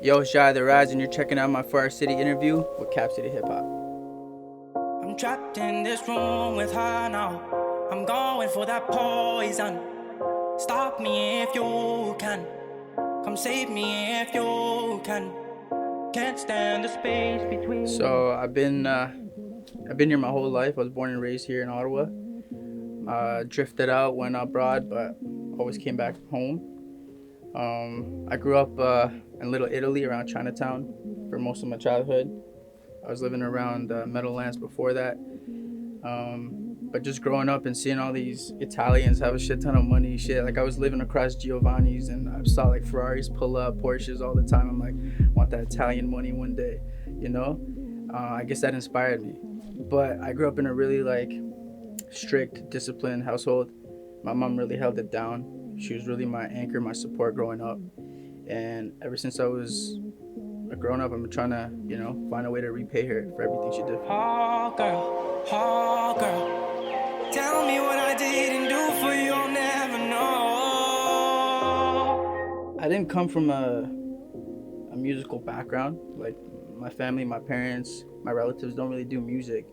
Yo, it's JaiOfTheRise, and you're checking out my For Our City interview with CapCityHipHop. I'm trapped in this room with her now. I'm going for that poison. Stop me if you can. Come save me if you can. Can't stand the space between. So I've been here my whole life. I was born and raised here in Ottawa. Drifted out, went abroad, but always came back home. I grew up in Little Italy around Chinatown for most of my childhood. I was living around Meadowlands before that. But just growing up and seeing all these Italians have a shit ton of money, like I was living across Giovanni's and I saw like Ferraris pull up, Porsches all the time. I'm like, I want that Italian money one day, you know? I guess that inspired me. But I grew up in a really like strict, disciplined household. My mom really held it down. She was really my anchor, my support growing up. And ever since I was a grown up, I'm trying to, find a way to repay her for everything she did. Oh girl, tell me what I didn't do for you, I'll never know. I didn't come from a musical background. Like my family, my parents, my relatives don't really do music.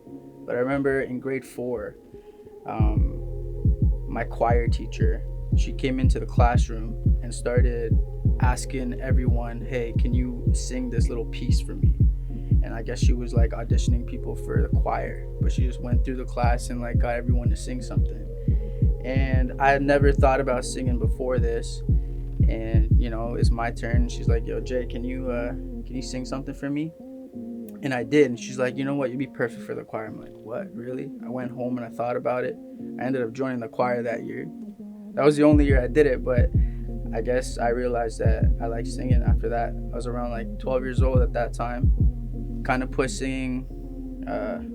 But I remember in grade 4, my choir teacher, she came into the classroom and started asking everyone, hey, can you sing this little piece for me? And I guess she was like auditioning people for the choir, but she just went through the class and like got everyone to sing something. And I had never thought about singing before this. And it's my turn. She's like, yo, Jay, can you sing something for me? And I did. And she's like, you know what, you'd be perfect for the choir. I'm like, what, really? I went home and I thought about it. I ended up joining the choir that year. That was the only year I did it, but I guess I realized that I liked singing after that. I was around like 12 years old at that time. Kind of put singing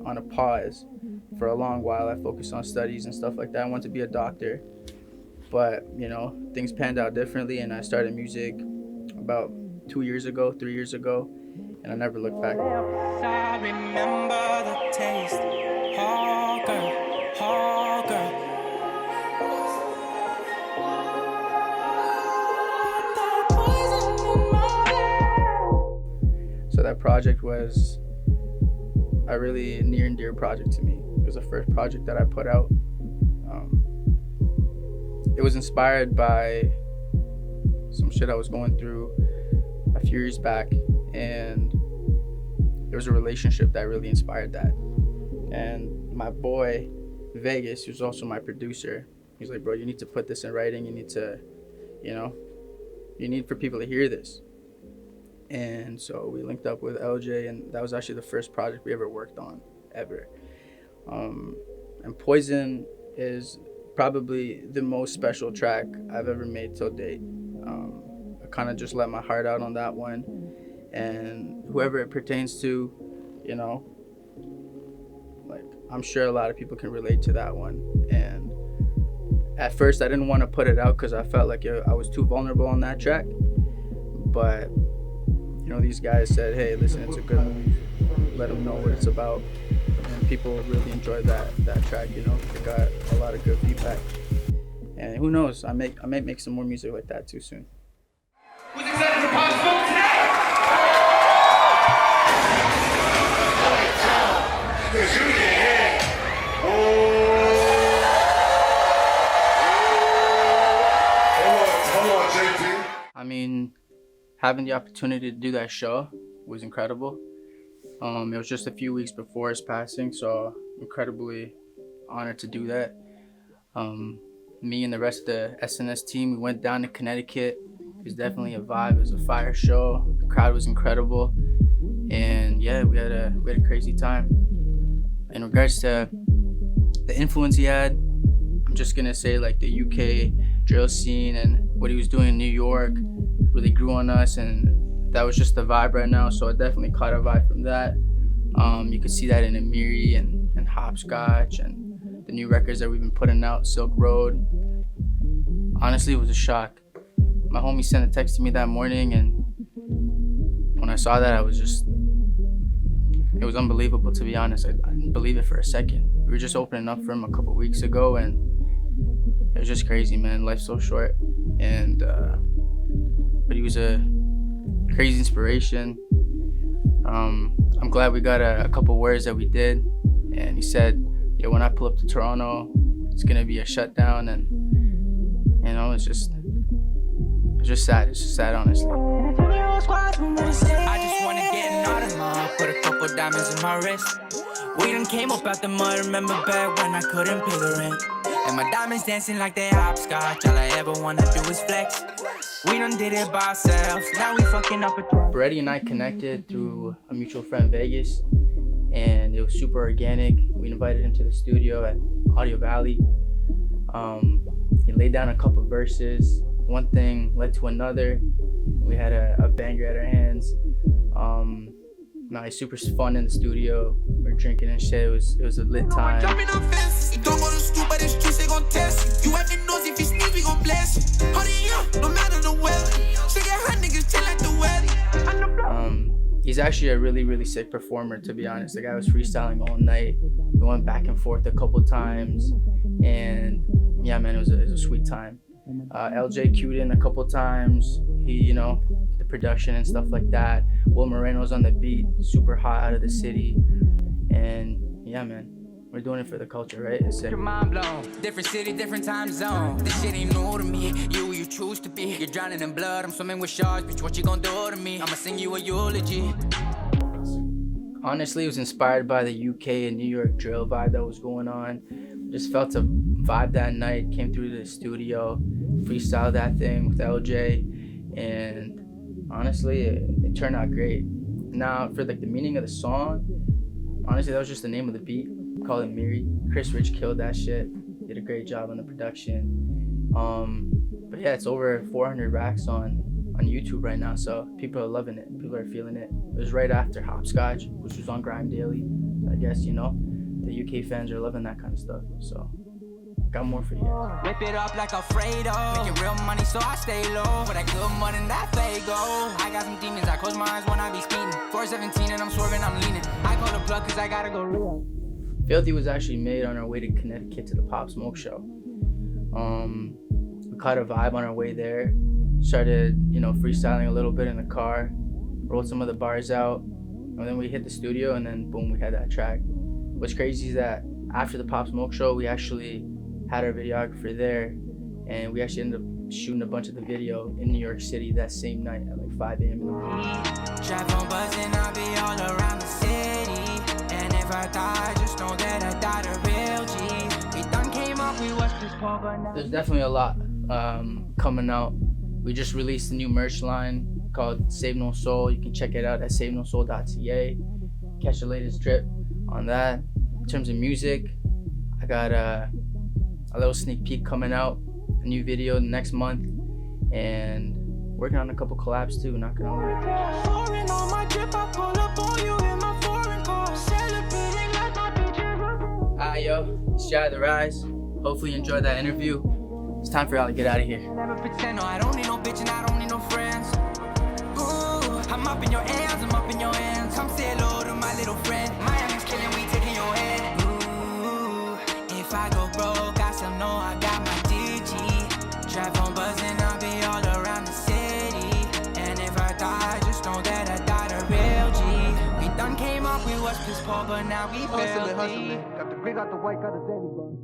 on a pause for a long while. I focused on studies and stuff like that. I wanted to be a doctor, but things panned out differently, and I started music about 3 years ago, and I never looked back. I remember the taste. Oh girl. So that project was a really near and dear project to me. It was the first project that I put out. It was inspired by some shit I was going through a few years back, and there was a relationship that really inspired that. And my boy, Vegas, who's also my producer, he's like, bro, you need to put this in writing. You need to, you need for people to hear this. And so we linked up with LJ, and that was actually the first project we ever worked on, ever. And Poison is probably the most special track I've ever made till date. I kind of just let my heart out on that one. And whoever it pertains to, like I'm sure a lot of people can relate to that one. And at first I didn't want to put it out because I felt like I was too vulnerable on that track. But these guys said, hey, listen, it's a good movie. Let them know what it's about. And people really enjoyed that track, They got a lot of good feedback. And who knows, I may make some more music like that too soon. Who's excited for Pop Smoke today? Hold on, JP. I mean, having the opportunity to do that show was incredible. It was just a few weeks before his passing, so incredibly honored to do that. Me and the rest of the SNS team, we went down to Connecticut. It was definitely a vibe. It was a fire show. The crowd was incredible, and yeah, we had a crazy time. In regards to the influence he had, I'm just gonna say like the UK drill scene and what he was doing in New York really grew on us, and that was just the vibe right now. So I definitely caught a vibe from that. You could see that in Amiri and Hopscotch and the new records that we've been putting out, Silk Road. Honestly, it was a shock. My homie sent a text to me that morning, and when I saw that, it was unbelievable, to be honest. I didn't believe it for a second. We were just opening up for him a couple weeks ago, and it was just crazy, man. Life's so short. And but he was a crazy inspiration. I'm glad we got a couple words that we did, and he said, "Yeah, when I pull up to Toronto, it's gonna be a shutdown," and you know, it's just sad. It's just sad, honestly. I just wanna get an Audemars, put a couple diamonds in my wrist. We done came up out the mud, remember back when I couldn't pay the rent. And my diamonds dancing like they hopscotch, all I ever wanna do is flex. We done did it by ourselves, now we fucking up a Berete and I connected through a mutual friend, Vegas, and it was super organic. We invited him to the studio at Audio Valley. He laid down a couple verses. One thing led to another. We had a banger at our hands. No, it's super fun in the studio. We're drinking and shit. It was a lit time. Don't go to school, but it's true, they gon' test you. You acting nosy, if you sneeze, we gon' bless you. Hurry up, no matter the weather. Shake your hand, niggas chill at the wedding. He's actually a really, really sick performer, to be honest. The guy was freestyling all night. We went back and forth a couple times, and yeah, man, it was a sweet time. LJ queued in a couple times. He, you know, the production and stuff like that. Will Moreno's on the beat, super hot out of the city, and yeah, man, we're doing it for the culture, right? It's sick. Your mind blown, different city, different time zone. This shit ain't new to me. You choose to be. You're drowning in blood, I'm swimming with sharks. Bitch, what you gonna do to me? I'ma sing you a eulogy. Honestly, it was inspired by the UK and New York drill vibe that was going on. Just felt a vibe that night. Came through the studio, freestyled that thing with LJ, and honestly, it turned out great. Now, for like the meaning of the song, honestly, that was just the name of the beat. Call it Miri. Chris Rich killed that shit. Did a great job on the production. But yeah, it's over 400 racks on YouTube right now, so people are loving it. People are feeling it. It was right after Hopscotch, which was on Grime Daily. I guess, you know, the UK fans are loving that kind of stuff. So, got more for you guys. Whip it up like a Fredo. Making real money, so I stay low. But I good money in that Fago. I got some demons, I close my eyes when I be speeding. 417 and I'm swerving, I'm leaning. I call the plug cause I gotta go real. Filthy was actually made on our way to Connecticut to the Pop Smoke show. We caught a vibe on our way there. Started, you know, freestyling a little bit in the car. Wrote some of the bars out. And then we hit the studio and then boom, we had that track. What's crazy is that after the Pop Smoke show, we actually had our videographer there, and we actually ended up shooting a bunch of the video in New York City that same night at like 5 a.m. in the morning. Drive on buzzing, I'll be all around the city. And if I die, just know that I died a real G. We done came up, we was just poor, but now there's definitely a lot coming out. We just released a new merch line called Save No Soul. You can check it out at savenosoul.ca. Catch the latest drip on that. In terms of music, I got a little sneak peek coming out, a new video next month, and working on a couple collabs too, not gonna lie. foreign on my drip, I pull up on you in my foreign car. Celebrating like my bitches. Hi yo, it's JaiOfTheRise. Hopefully you enjoyed that interview. It's time for y'all to get out of here. Never pretend, no, I don't need no bitch and I don't need no friends. Ooh, I'm up in your hands, I'm up in your hands. Come say hello to my little friend. Miami's killing, we taking your head. Ooh, if I go broke, I still know I got my DG. Drive on buzzing, I'll be all around the city. And if I die, just know that I died a real G. We done came up, we was piss poor, but now we Hustling, filthy. hustling. Got the big, got the white, got the zany, bro.